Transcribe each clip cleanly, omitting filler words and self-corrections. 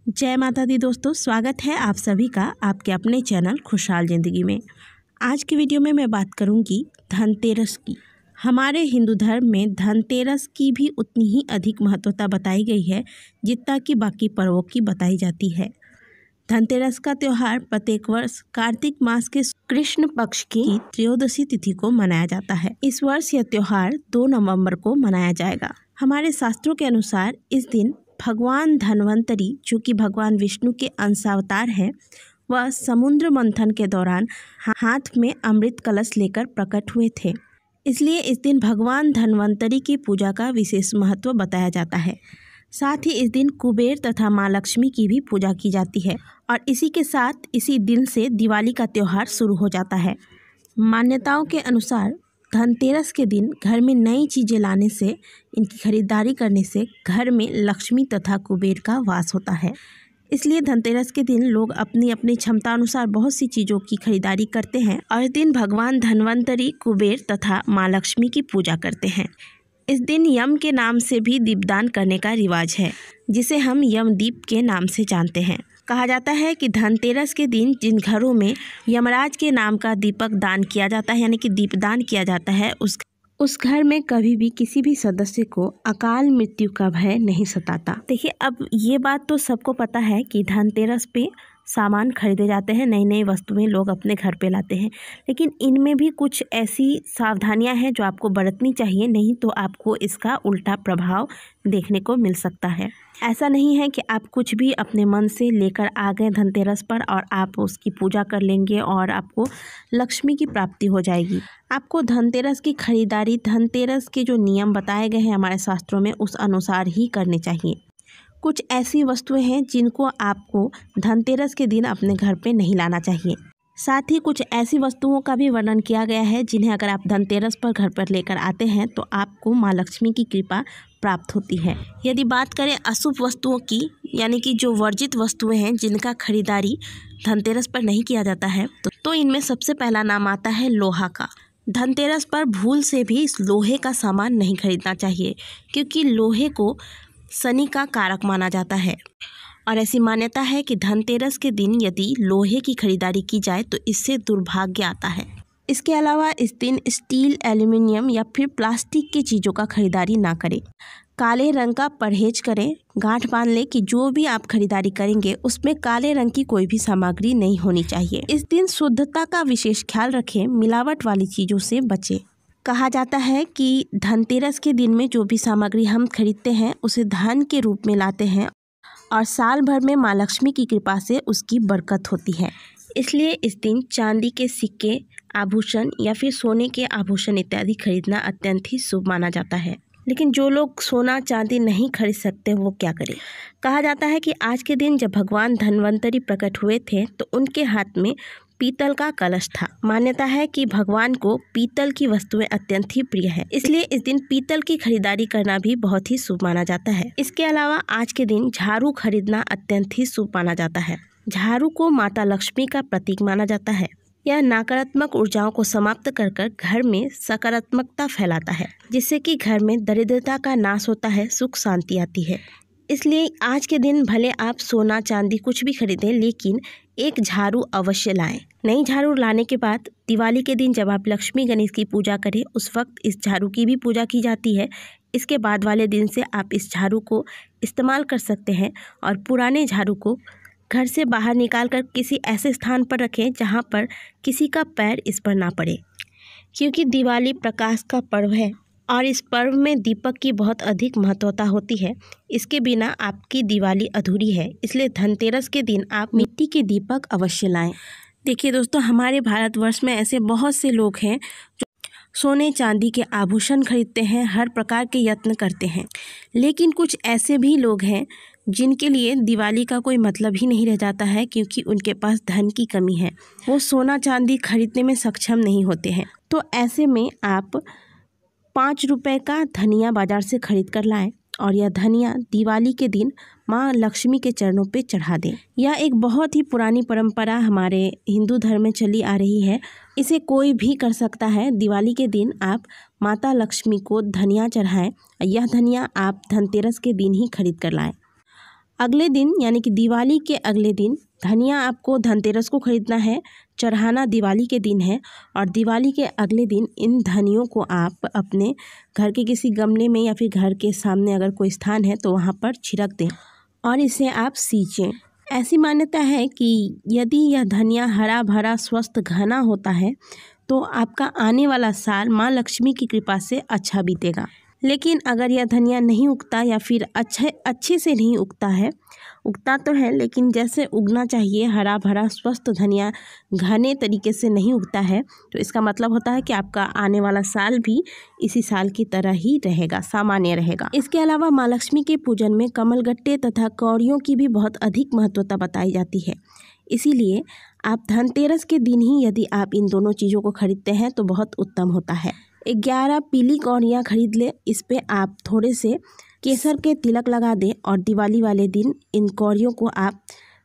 जय माता दी दोस्तों, स्वागत है आप सभी का आपके अपने चैनल खुशहाल ज़िंदगी में। आज की वीडियो में मैं बात करूंगी धनतेरस की। हमारे हिंदू धर्म में धनतेरस की भी उतनी ही अधिक महत्वता बताई गई है जितना कि बाकी पर्वों की बताई जाती है। धनतेरस का त्यौहार प्रत्येक वर्ष कार्तिक मास के कृष्ण पक्ष की त्रयोदशी तिथि को मनाया जाता है। इस वर्ष यह त्यौहार 2 नवंबर को मनाया जाएगा। हमारे शास्त्रों के अनुसार इस दिन भगवान धन्वंतरी, जो कि भगवान विष्णु के अंशावतार हैं, वह समुद्र मंथन के दौरान हाथ में अमृत कलश लेकर प्रकट हुए थे। इसलिए इस दिन भगवान धन्वंतरी की पूजा का विशेष महत्व बताया जाता है। साथ ही इस दिन कुबेर तथा माँ लक्ष्मी की भी पूजा की जाती है और इसी के साथ इसी दिन से दिवाली का त्यौहार शुरू हो जाता है। मान्यताओं के अनुसार धनतेरस के दिन घर में नई चीज़ें लाने से, इनकी खरीदारी करने से घर में लक्ष्मी तथा कुबेर का वास होता है। इसलिए धनतेरस के दिन लोग अपनी अपनी क्षमता अनुसार बहुत सी चीज़ों की खरीदारी करते हैं और इस दिन भगवान धन्वंतरी, कुबेर तथा माँ लक्ष्मी की पूजा करते हैं। इस दिन यम के नाम से भी दीपदान करने का रिवाज है, जिसे हम यम दीप के नाम से जानते हैं। कहा जाता है कि धनतेरस के दिन जिन घरों में यमराज के नाम का दीपक दान किया जाता है, यानी कि दीपदान किया जाता है, उस घर में कभी भी किसी भी सदस्य को अकाल मृत्यु का भय नहीं सताता। देखिए, अब ये बात तो सबको पता है कि धनतेरस पे सामान खरीदे जाते हैं, नई नई वस्तुएं लोग अपने घर पे लाते हैं, लेकिन इनमें भी कुछ ऐसी सावधानियां हैं जो आपको बरतनी चाहिए, नहीं तो आपको इसका उल्टा प्रभाव देखने को मिल सकता है। ऐसा नहीं है कि आप कुछ भी अपने मन से लेकर आ गए धनतेरस पर और आप उसकी पूजा कर लेंगे और आपको लक्ष्मी की प्राप्ति हो जाएगी। आपको धनतेरस की खरीदारी धनतेरस के जो नियम बताए गए हैं हमारे शास्त्रों में, उस अनुसार ही करने चाहिए। कुछ ऐसी वस्तुएं हैं जिनको आपको धनतेरस के दिन अपने घर पे नहीं लाना चाहिए। साथ ही कुछ ऐसी वस्तुओं का भी वर्णन किया गया है जिन्हें अगर आप धनतेरस पर घर पर लेकर आते हैं तो आपको माँ लक्ष्मी की कृपा प्राप्त होती है। यदि बात करें अशुभ वस्तुओं की, यानी कि जो वर्जित वस्तुएं हैं जिनका खरीदारी धनतेरस पर नहीं किया जाता है, तो इनमें सबसे पहला नाम आता है लोहा का। धनतेरस पर भूल से भी इस लोहे का सामान नहीं खरीदना चाहिए, क्योंकि लोहे को शनि का कारक माना जाता है और ऐसी मान्यता है कि धनतेरस के दिन यदि लोहे की खरीदारी की जाए तो इससे दुर्भाग्य आता है। इसके अलावा इस दिन स्टील, एल्युमिनियम या फिर प्लास्टिक की चीज़ों का खरीदारी ना करें। काले रंग का परहेज करें। गांठ बांध लें कि जो भी आप खरीदारी करेंगे उसमें काले रंग की कोई भी सामग्री नहीं होनी चाहिए। इस दिन शुद्धता का विशेष ख्याल रखें, मिलावट वाली चीज़ों से बचें। कहा जाता है कि धनतेरस के दिन में जो भी सामग्री हम खरीदते हैं उसे धन के रूप में लाते हैं और साल भर में माँ लक्ष्मी की कृपा से उसकी बरकत होती है। इसलिए इस दिन चांदी के सिक्के, आभूषण या फिर सोने के आभूषण इत्यादि खरीदना अत्यंत ही शुभ माना जाता है। लेकिन जो लोग सोना चांदी नहीं खरीद सकते वो क्या करें? कहा जाता है कि आज के दिन जब भगवान धन्वंतरी प्रकट हुए थे तो उनके हाथ में पीतल का कलश था। मान्यता है कि भगवान को पीतल की वस्तुएं अत्यंत ही प्रिय है, इसलिए इस दिन पीतल की खरीदारी करना भी बहुत ही शुभ माना जाता है। इसके अलावा आज के दिन झाड़ू खरीदना अत्यंत ही शुभ माना जाता है। झाड़ू को माता लक्ष्मी का प्रतीक माना जाता है। यह नकारात्मक ऊर्जाओं को समाप्त कर घर में सकारात्मकता फैलाता है, जिससे कि घर में दरिद्रता का नाश होता है, सुख शांति आती है। इसलिए आज के दिन भले आप सोना चांदी कुछ भी खरीदें, लेकिन एक झाड़ू अवश्य लाएं। नई झाड़ू लाने के बाद दिवाली के दिन जब आप लक्ष्मी गणेश की पूजा करें, उस वक्त इस झाड़ू की भी पूजा की जाती है। इसके बाद वाले दिन से आप इस झाड़ू को इस्तेमाल कर सकते हैं और पुराने झाड़ू को घर से बाहर निकाल कर किसी ऐसे स्थान पर रखें जहां पर किसी का पैर इस पर ना पड़े, क्योंकि दिवाली प्रकाश का पर्व है और इस पर्व में दीपक की बहुत अधिक महत्वता होती है। इसके बिना आपकी दिवाली अधूरी है, इसलिए धनतेरस के दिन आप मिट्टी के दीपक अवश्य लाएं। देखिए दोस्तों, हमारे भारतवर्ष में ऐसे बहुत से लोग हैं जो सोने चांदी के आभूषण खरीदते हैं, हर प्रकार के यत्न करते हैं, लेकिन कुछ ऐसे भी लोग हैं जिनके लिए दिवाली का कोई मतलब ही नहीं रह जाता है, क्योंकि उनके पास धन की कमी है, वो सोना चांदी खरीदने में सक्षम नहीं होते हैं। तो ऐसे में आप 5 रुपए का धनिया बाजार से खरीद कर लाएं और यह धनिया दिवाली के दिन माँ लक्ष्मी के चरणों पे चढ़ा दें। यह एक बहुत ही पुरानी परंपरा हमारे हिंदू धर्म में चली आ रही है। इसे कोई भी कर सकता है। दिवाली के दिन आप माता लक्ष्मी को धनिया चढ़ाएं। यह धनिया आप धनतेरस के दिन ही खरीद कर लाएं। अगले दिन यानी कि दिवाली के अगले दिन धनिया आपको धनतेरस को खरीदना है, चढ़ाना दिवाली के दिन है और दिवाली के अगले दिन इन धनियों को आप अपने घर के किसी गमले में या फिर घर के सामने अगर कोई स्थान है तो वहाँ पर छिड़क दें और इसे आप सींचें। ऐसी मान्यता है कि यदि यह धनिया हरा भरा स्वस्थ घना होता है तो आपका आने वाला साल माँ लक्ष्मी की कृपा से अच्छा बीतेगा। लेकिन अगर यह धनिया नहीं उगता या फिर अच्छे से नहीं उगता है, उगता तो है लेकिन जैसे उगना चाहिए हरा भरा स्वस्थ धनिया घने तरीके से नहीं उगता है, तो इसका मतलब होता है कि आपका आने वाला साल भी इसी साल की तरह ही रहेगा, सामान्य रहेगा। इसके अलावा माँ लक्ष्मी के पूजन में कमलगट्टे तथा कौड़ियों की भी बहुत अधिक महत्वता बताई जाती है। इसीलिए आप धनतेरस के दिन ही यदि आप इन दोनों चीज़ों को खरीदते हैं तो बहुत उत्तम होता है। 11 पीली कौड़ियाँ खरीद ले, इस पे आप थोड़े से केसर के तिलक लगा दें और दिवाली वाले दिन इन कौड़ियों को आप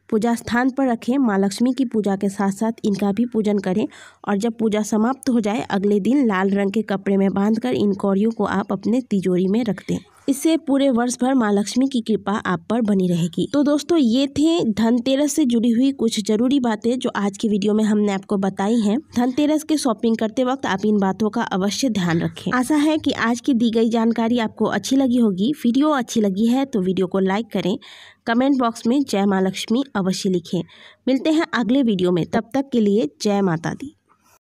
पूजा स्थान पर रखें। माँ लक्ष्मी की पूजा के साथ साथ इनका भी पूजन करें और जब पूजा समाप्त हो जाए अगले दिन लाल रंग के कपड़े में बांधकर इन कौड़ियों को आप अपने तिजोरी में रख दें। इससे पूरे वर्ष भर माँ लक्ष्मी की कृपा आप पर बनी रहेगी। तो दोस्तों, ये थे धनतेरस से जुड़ी हुई कुछ जरूरी बातें जो आज की वीडियो में हमने आपको बताई हैं। धनतेरस के शॉपिंग करते वक्त आप इन बातों का अवश्य ध्यान रखें। आशा है कि आज की दी गई जानकारी आपको अच्छी लगी होगी। वीडियो अच्छी लगी है तो वीडियो को लाइक करें, कमेंट बॉक्स में जय माँ लक्ष्मी अवश्य लिखें। मिलते हैं अगले वीडियो में, तब तक के लिए जय माता दी।